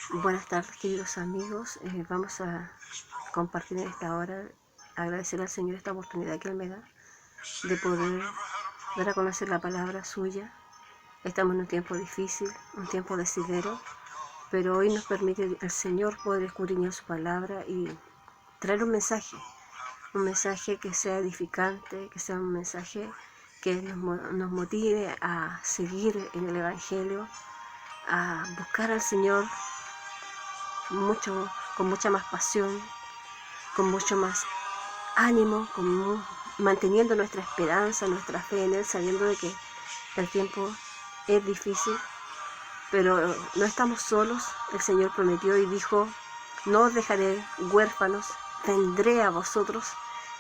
Buenas tardes, queridos amigos. Vamos a compartir en esta hora, agradecer al Señor esta oportunidad que Él me da de poder dar a conocer la palabra suya. Estamos en un tiempo difícil, un tiempo desidero, pero hoy nos permite el Señor poder escudriñar su palabra y traer un mensaje que sea edificante, que sea un mensaje que nos motive a seguir en el Evangelio, a buscar al Señor con mucha más pasión, con mucho más ánimo, manteniendo nuestra esperanza, nuestra fe en Él, sabiendo de que el tiempo es difícil, pero no estamos solos. El Señor prometió y dijo: no os dejaré huérfanos, vendré a vosotros,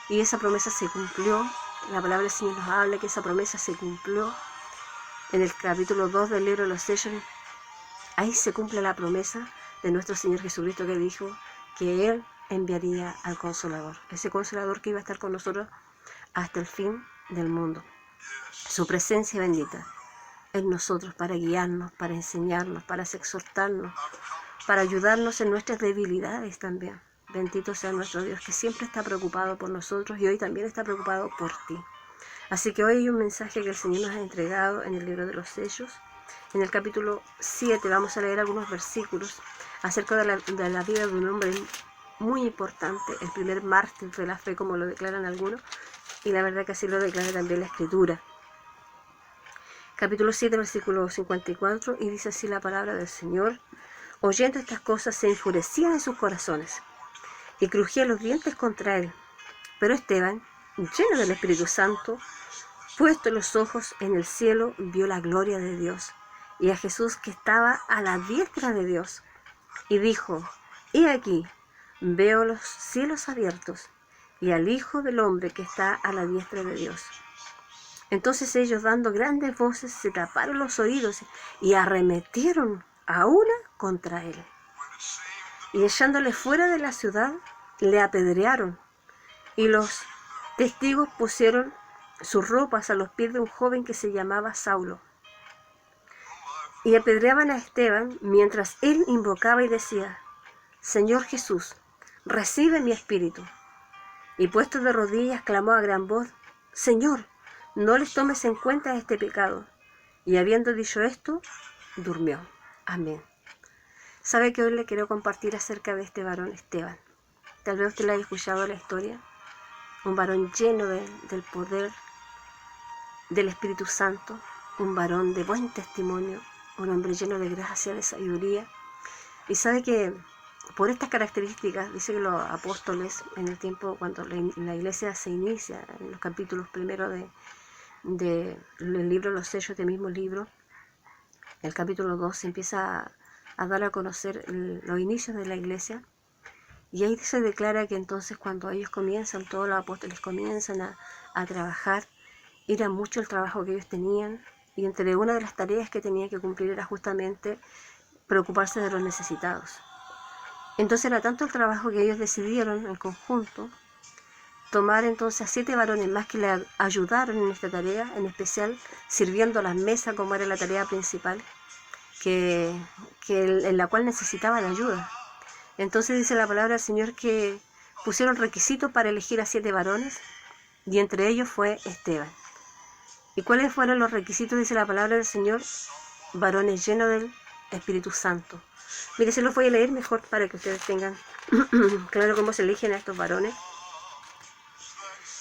y esa promesa se cumplió. La palabra del Señor nos habla que esa promesa se cumplió en el capítulo 2 del libro de los Sellos. Ahí se cumple la promesa de nuestro Señor Jesucristo, que dijo que Él enviaría al Consolador, ese Consolador que iba a estar con nosotros hasta el fin del mundo. Su presencia bendita en nosotros para guiarnos, para enseñarnos, para exhortarnos, para ayudarnos en nuestras debilidades también. Bendito sea nuestro Dios, que siempre está preocupado por nosotros y hoy también está preocupado por ti. Así que hoy hay un mensaje que el Señor nos ha entregado en el libro de los Sellos. En el capítulo 7 vamos a leer algunos versículos acerca de la vida de un hombre muy importante, el primer mártir de la fe, como lo declaran algunos, y la verdad que así lo declara también la Escritura. Capítulo 7, versículo 54, y dice así la palabra del Señor: oyendo estas cosas se enfurecían en sus corazones, y crujían los dientes contra él. Pero Esteban, lleno del Espíritu Santo, puesto los ojos en el cielo, vio la gloria de Dios y a Jesús que estaba a la diestra de Dios, y dijo: he aquí, veo los cielos abiertos y al Hijo del Hombre que está a la diestra de Dios. Entonces ellos, dando grandes voces, se taparon los oídos y arremetieron a una contra él, y echándole fuera de la ciudad, le apedrearon, y los testigos pusieron sus ropas a los pies de un joven que se llamaba Saulo. Y apedreaban a Esteban mientras él invocaba y decía: Señor Jesús, recibe mi espíritu. Y puesto de rodillas clamó a gran voz: Señor, no les tomes en cuenta este pecado. Y habiendo dicho esto, durmió. Amén. ¿Sabe que hoy le quiero compartir acerca de este varón Esteban? Tal vez usted le haya escuchado la historia. Un varón lleno del poder del Espíritu Santo, un varón de buen testimonio, un hombre lleno de gracia, de sabiduría. Y sabe que por estas características, dice que los apóstoles, en el tiempo cuando la iglesia se inicia, en los capítulos primeros del libro de los Sellos, este mismo libro, el capítulo 2 se empieza a dar a conocer los inicios de la iglesia. Y ahí se declara que entonces cuando ellos comienzan, todos los apóstoles comienzan a trabajar, era mucho el trabajo que ellos tenían, y entre una de las tareas que tenían que cumplir era justamente preocuparse de los necesitados. Entonces era tanto el trabajo que ellos decidieron en conjunto tomar entonces a 7 varones más que le ayudaron en esta tarea, en especial sirviendo a las mesas, como era la tarea principal, en la cual necesitaban ayuda. Entonces dice la palabra del Señor que pusieron requisitos para elegir a 7 varones, y entre ellos fue Esteban. ¿Y cuáles fueron los requisitos? Dice la palabra del Señor: varones llenos del Espíritu Santo. Mire, se los voy a leer mejor para que ustedes tengan claro cómo se eligen a estos varones.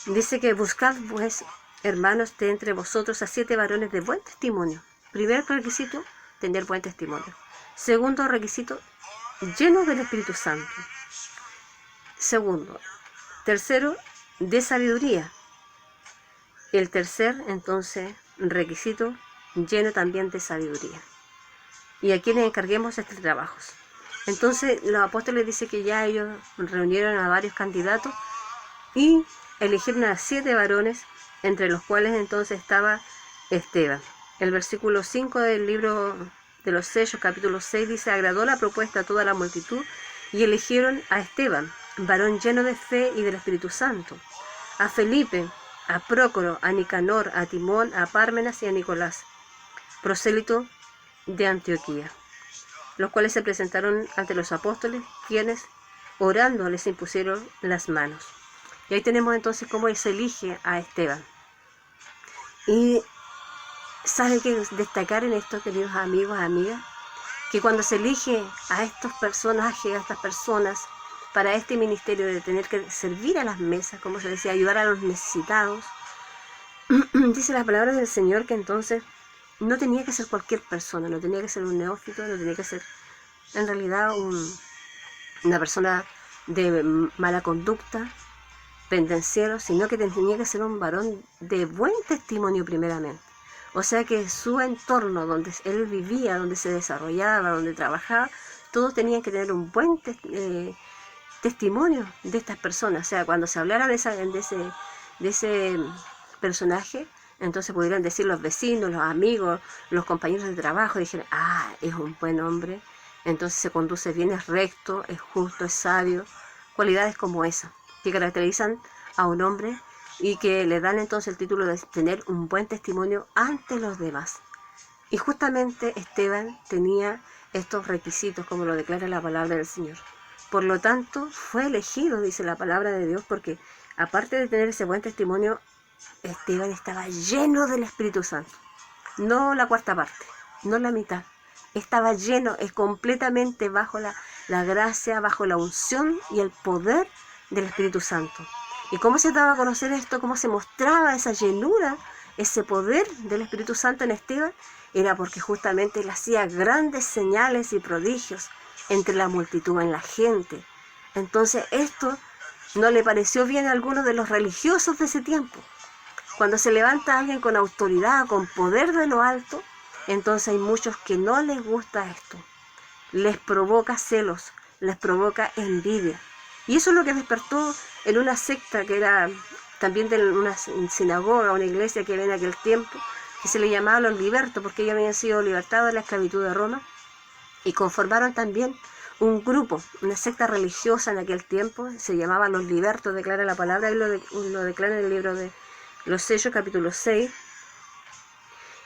Dice que buscad pues, hermanos, de entre vosotros a 7 varones de buen testimonio. Primer requisito, tener buen testimonio. Segundo requisito, llenos del Espíritu Santo. Segundo. Tercero, de sabiduría. El tercer, entonces, requisito, lleno también de sabiduría. Y a quienes encarguemos este trabajo. Entonces, los apóstoles dicen que ya ellos reunieron a varios candidatos y eligieron a 7 varones, entre los cuales entonces estaba Esteban. El versículo 5 del libro de los Sellos, capítulo 6, dice: agradó la propuesta a toda la multitud y eligieron a Esteban, varón lleno de fe y del Espíritu Santo, a Felipe, a Prócoro, a Nicanor, a Timón, a Pármenas y a Nicolás, prosélito de Antioquía. los cuales se presentaron ante los apóstoles, quienes orando les impusieron las manos. Y ahí tenemos entonces cómo se elige a Esteban. Y sabe que destacar en esto, queridos amigos, amigas, que cuando se elige a estos personajes, a estas personas, para este ministerio de tener que servir a las mesas, como se decía, ayudar a los necesitados, dice la palabra del Señor que entonces no tenía que ser cualquier persona, no tenía que ser un neófito, no tenía que ser en realidad una persona de mala conducta, pendenciero, sino que tenía que ser un varón de buen testimonio primeramente. O sea que su entorno, donde él vivía, donde se desarrollaba, donde trabajaba, todos tenían que tener un buen testimonio de estas personas. O sea, cuando se hablara de ese personaje, entonces pudieran decir los vecinos, los amigos, los compañeros de trabajo, dijeron, es un buen hombre, entonces se conduce bien, es recto, es justo, es sabio, cualidades como esa, que caracterizan a un hombre y que le dan entonces el título de tener un buen testimonio ante los demás. Y justamente Esteban tenía estos requisitos, como lo declara la palabra del Señor. Por lo tanto, fue elegido, dice la palabra de Dios, porque aparte de tener ese buen testimonio, Esteban estaba lleno del Espíritu Santo. No la cuarta parte, no la mitad. Estaba lleno, es completamente bajo la gracia, bajo la unción y el poder del Espíritu Santo. ¿Y cómo se daba a conocer esto? ¿Cómo se mostraba esa llenura, ese poder del Espíritu Santo en Esteban? Era porque justamente él hacía grandes señales y prodigios entre la multitud, en la gente. Entonces esto no le pareció bien a algunos de los religiosos de ese tiempo. Cuando se levanta alguien con autoridad, con poder de lo alto, entonces hay muchos que no les gusta esto. Les provoca celos, les provoca envidia. Y eso es lo que despertó en una secta que era también de una sinagoga, una iglesia que había en aquel tiempo, que se le llamaba los libertos, porque ellos habían sido libertados de la esclavitud de Roma, y conformaron también un grupo, una secta religiosa en aquel tiempo, se llamaba los libertos, declara la palabra, y lo declara en el libro de Los Sellos, capítulo 6,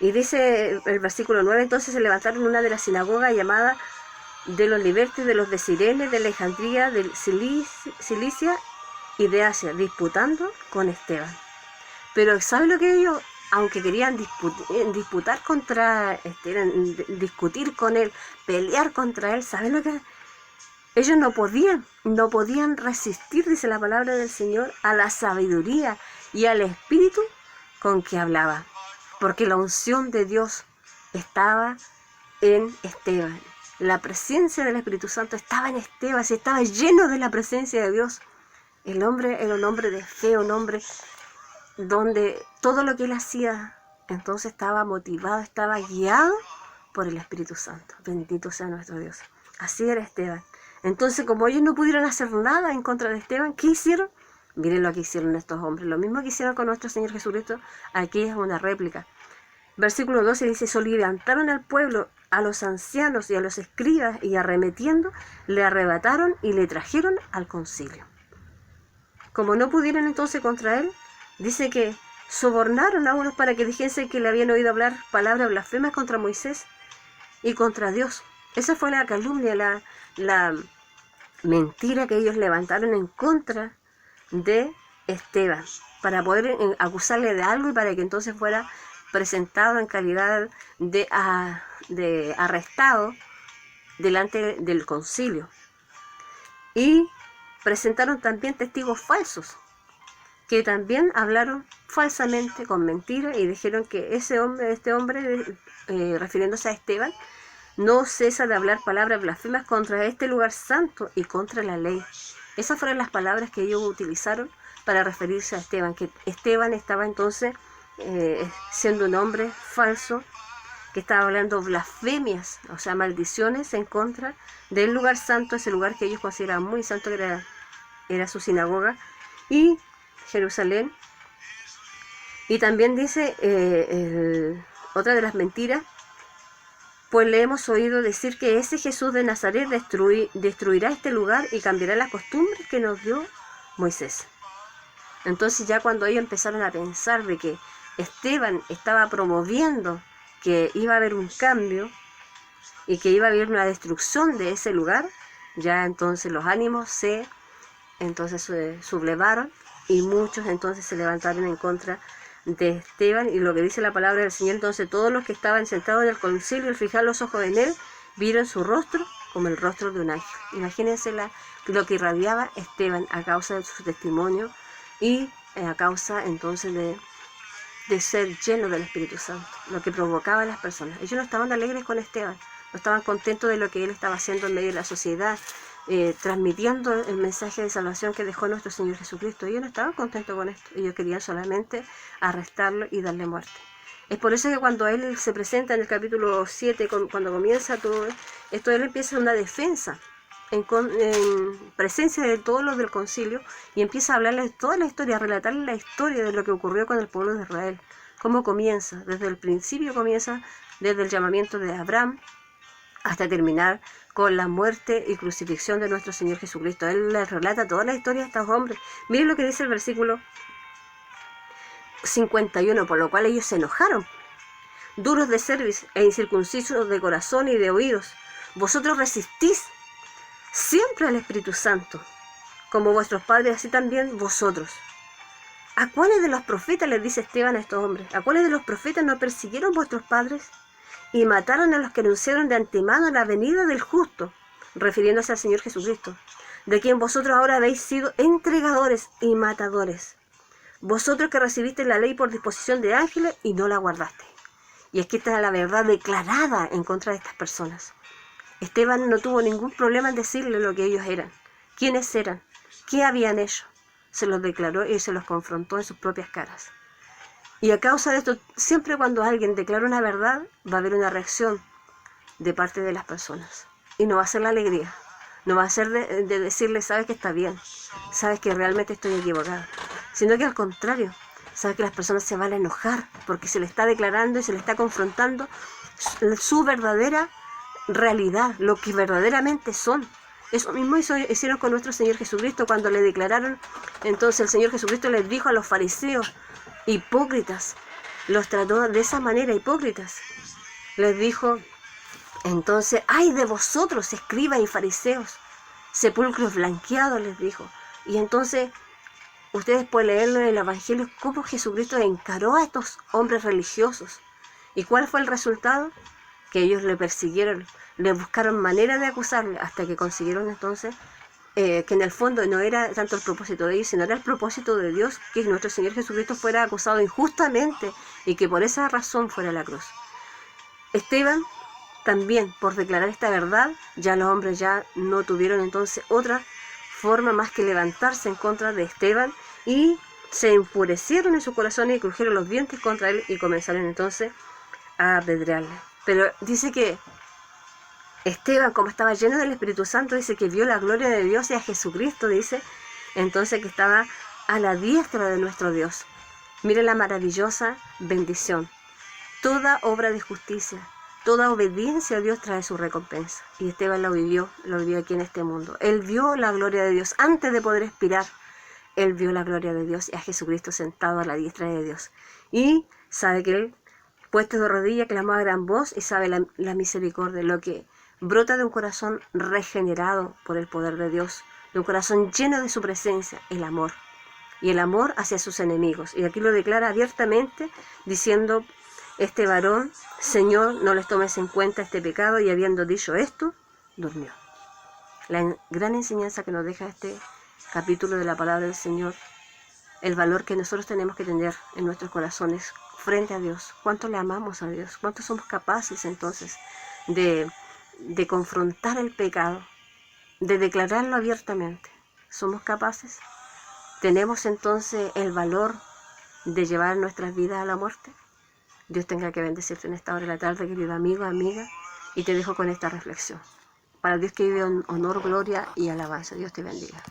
y dice el versículo 9, entonces se levantaron una de las sinagogas llamada de los libertos, de los de Cirene, de Alejandría, de Cilicia y de Asia, disputando con Esteban. Pero ¿sabe lo que ellos, aunque querían disputar contra Esteban, discutir con él, pelear contra él, ¿saben lo que? Ellos no podían resistir, dice la palabra del Señor, a la sabiduría y al espíritu con que hablaba, porque la unción de Dios estaba en Esteban. La presencia del Espíritu Santo estaba en Esteban, estaba lleno de la presencia de Dios. El hombre era un hombre de fe, un hombre donde todo lo que él hacía, entonces estaba motivado, estaba guiado por el Espíritu Santo. Bendito sea nuestro Dios. Así era Esteban. Entonces, como ellos no pudieron hacer nada en contra de Esteban, ¿qué hicieron? Miren lo que hicieron estos hombres. Lo mismo que hicieron con nuestro Señor Jesucristo, aquí es una réplica. Versículo 12 dice, levantaron al pueblo, a los ancianos y a los escribas, y arremetiendo, le arrebataron y le trajeron al concilio. Como no pudieron entonces contra él, dice que sobornaron a unos para que dijesen que le habían oído hablar palabras blasfemas contra Moisés y contra Dios. Esa fue la calumnia, la mentira que ellos levantaron en contra de Esteban, para poder acusarle de algo y para que entonces fuera presentado en calidad de arrestado delante del concilio. Y presentaron también testigos falsos, que también hablaron falsamente, con mentiras, y dijeron que este hombre, refiriéndose a Esteban, no cesa de hablar palabras blasfemas contra este lugar santo y contra la ley. Esas fueron las palabras que ellos utilizaron para referirse a Esteban, que Esteban estaba entonces siendo un hombre falso, que estaba hablando blasfemias, o sea, maldiciones en contra del lugar santo, ese lugar que ellos consideraban muy santo, que era su sinagoga, y Jerusalén. Y también dice otra de las mentiras, pues le hemos oído decir que ese Jesús de Nazaret destruirá este lugar y cambiará las costumbres que nos dio Moisés. Entonces ya cuando ellos empezaron a pensar de que Esteban estaba promoviendo que iba a haber un cambio, y que iba a haber una destrucción de ese lugar, ya entonces los ánimos se sublevaron y muchos entonces se levantaron en contra de Esteban. Y lo que dice la palabra del Señor, entonces todos los que estaban sentados en el concilio, al fijar los ojos en él, vieron su rostro como el rostro de un ángel. Imagínense lo que irradiaba Esteban a causa de su testimonio y a causa entonces de ser lleno del Espíritu Santo, lo que provocaba a las personas. Ellos no estaban alegres con Esteban, no estaban contentos de lo que él estaba haciendo en medio de la sociedad, transmitiendo el mensaje de salvación que dejó nuestro Señor Jesucristo. Ellos no estaban contentos con esto, ellos querían solamente arrestarlo y darle muerte. Es por eso que cuando él se presenta en el capítulo 7, cuando comienza todo esto, él empieza una defensa en presencia de todos los del concilio y empieza a hablarles toda la historia, a relatarles la historia de lo que ocurrió con el pueblo de Israel. Cómo comienza, desde el principio comienza, desde el llamamiento de Abraham hasta terminar con la muerte y crucifixión de nuestro Señor Jesucristo. Él les relata toda la historia a estos hombres. Miren lo que dice el versículo 51, por lo cual ellos se enojaron. Duros de cerviz e incircuncisos de corazón y de oídos, vosotros resistís siempre al Espíritu Santo, como vuestros padres, así también vosotros. ¿A cuáles de los profetas, les dice Esteban a estos hombres, a cuáles de los profetas no persiguieron vuestros padres y mataron a los que anunciaron de antemano la venida del justo, refiriéndose al Señor Jesucristo, de quien vosotros ahora habéis sido entregadores y matadores? Vosotros que recibisteis la ley por disposición de ángeles y no la guardasteis. Y es que esta es la verdad declarada en contra de estas personas. Esteban no tuvo ningún problema en decirle lo que ellos eran, quiénes eran, qué habían hecho. Se los declaró y se los confrontó en sus propias caras. Y a causa de esto, siempre cuando alguien declara una verdad, va a haber una reacción de parte de las personas. Y no va a ser la alegría, no va a ser de decirle, sabes que está bien, sabes que realmente estoy equivocado, sino que al contrario, sabes que las personas se van a enojar porque se le está declarando y se le está confrontando su verdadera realidad, lo que verdaderamente son. Eso mismo hicieron con nuestro Señor Jesucristo cuando le declararon. Entonces el Señor Jesucristo les dijo a los fariseos, hipócritas, los trató de esa manera, hipócritas. Les dijo, entonces, ¡ay de vosotros, escribas y fariseos! Sepulcros blanqueados, les dijo. Y entonces, ustedes pueden leerlo en el Evangelio, cómo Jesucristo encaró a estos hombres religiosos. ¿Y cuál fue el resultado? Que ellos le persiguieron, le buscaron manera de acusarle, hasta que consiguieron entonces que en el fondo no era tanto el propósito de ellos, sino era el propósito de Dios, que nuestro Señor Jesucristo fuera acusado injustamente y que por esa razón fuera a la cruz. Esteban también, por declarar esta verdad, ya los hombres ya no tuvieron entonces otra forma más que levantarse en contra de Esteban y se enfurecieron en su corazón y crujieron los dientes contra él y comenzaron entonces a apedrearle. Pero dice que Esteban, como estaba lleno del Espíritu Santo, dice que vio la gloria de Dios y a Jesucristo, dice, entonces que estaba a la diestra de nuestro Dios. Miren la maravillosa bendición. Toda obra de justicia, toda obediencia a Dios trae su recompensa. Y Esteban lo vivió aquí en este mundo. Él vio la gloria de Dios antes de poder expirar. Él vio la gloria de Dios y a Jesucristo sentado a la diestra de Dios. Y sabe que él, puesto de rodillas, clamó a gran voz y sabe la misericordia, lo que brota de un corazón regenerado por el poder de Dios, de un corazón lleno de su presencia, el amor. Y el amor hacia sus enemigos. Y aquí lo declara abiertamente, diciendo, este varón, Señor, no les tomes en cuenta este pecado, y habiendo dicho esto, durmió. La gran enseñanza que nos deja este capítulo de la palabra del Señor, el valor que nosotros tenemos que tener en nuestros corazones frente a Dios. ¿Cuánto le amamos a Dios? ¿Cuánto somos capaces entonces de confrontar el pecado, de declararlo abiertamente? ¿Somos capaces? ¿Tenemos entonces el valor de llevar nuestras vidas a la muerte? Dios tenga que bendecirte en esta hora de la tarde, querido amigo, amiga, y te dejo con esta reflexión. Para Dios que vive honor, gloria y alabanza. Dios te bendiga.